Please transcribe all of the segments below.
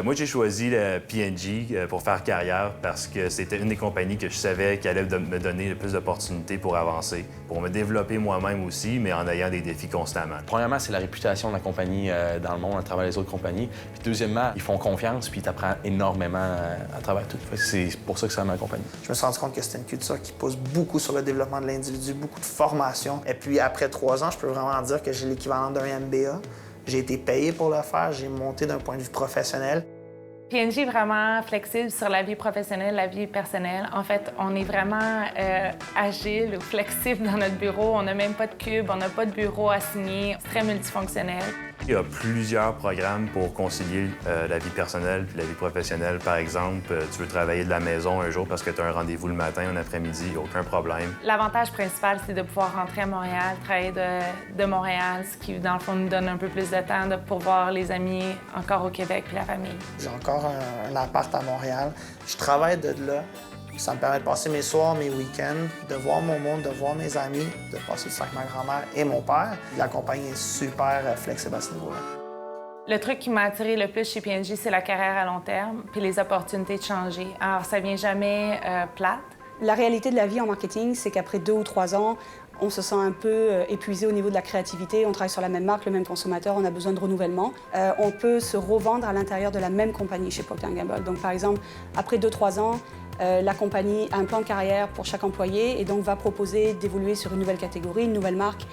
Moi, j'ai choisi le P&G pour faire carrière parce que c'était une des compagnies que je savais qui allait me donner le plus d'opportunités pour avancer, pour me développer moi-même aussi, mais en ayant des défis constamment. Premièrement, c'est la réputation de la compagnie dans le monde à travers les autres compagnies. Puis deuxièmement, ils font confiance puis ils t'apprennent énormément à travers tout. C'est pour ça que ça ma compagnie. Je me suis rendu compte que c'était une culture qui pousse beaucoup sur le développement de l'individu, beaucoup de formation. Et puis après 3 ans, je peux vraiment dire que j'ai l'équivalent d'un MBA. J'ai été payé pour le faire, j'ai monté d'un point de vue professionnel. P&G est vraiment flexible sur la vie professionnelle, la vie personnelle. En fait, on est vraiment agile ou flexible dans notre bureau. On n'a même pas de cube, on n'a pas de bureau assigné. C'est très multifonctionnel. Il y a plusieurs programmes pour concilier la vie personnelle et la vie professionnelle. Par exemple, tu veux travailler de la maison un jour parce que tu as un rendez-vous le matin, un après-midi, aucun problème. L'avantage principal, c'est de pouvoir rentrer à Montréal, travailler de Montréal, ce qui, dans le fond, nous donne un peu plus de temps pour voir les amis encore au Québec puis la famille. J'ai encore un appart à Montréal. Je travaille de là. Ça me permet de passer mes soirs, mes week-ends, de voir mon monde, de voir mes amis, de passer du temps avec ma grand-mère et mon père. La compagnie est super flexible à ce niveau-là. Le truc qui m'a attiré le plus chez P&G, c'est la carrière à long terme puis les opportunités de changer. Alors, ça vient jamais plate. La réalité de la vie en marketing, c'est qu'après 2 ou 3 ans, on se sent un peu épuisé au niveau de la créativité. On travaille sur la même marque, le même consommateur, on a besoin de renouvellement. On peut se revendre à l'intérieur de la même compagnie chez Procter & Gamble. Donc, par exemple, après 2-3 ans, la compagnie a un plan de carrière pour chaque employé et donc va proposer d'évoluer sur une nouvelle catégorie, une nouvelle marque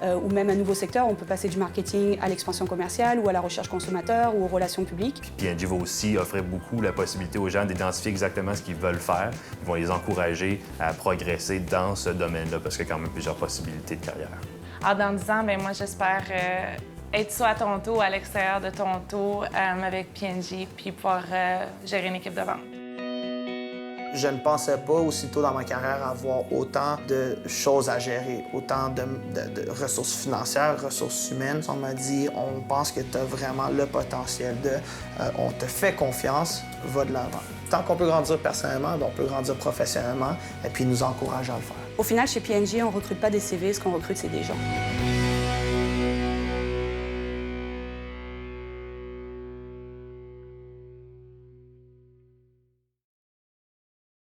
ou même un nouveau secteur. On peut passer du marketing à l'expansion commerciale ou à la recherche consommateur ou aux relations publiques. P&G va aussi offrir beaucoup la possibilité aux gens d'identifier exactement ce qu'ils veulent faire. Ils vont les encourager à progresser dans ce domaine-là parce qu'il y a quand même plusieurs possibilités de carrière. Alors, dans 10 ans, moi, j'espère être soit à Toronto ou à l'extérieur de Toronto avec P&G puis pouvoir gérer une équipe de vente. Je ne pensais pas aussitôt dans ma carrière avoir autant de choses à gérer, autant de ressources financières, ressources humaines. On m'a dit, on pense que tu as vraiment le potentiel on te fait confiance, va de l'avant. Tant qu'on peut grandir personnellement, on peut grandir professionnellement et puis nous encourager à le faire. Au final, chez P&G, on ne recrute pas des CV, ce qu'on recrute, c'est des gens.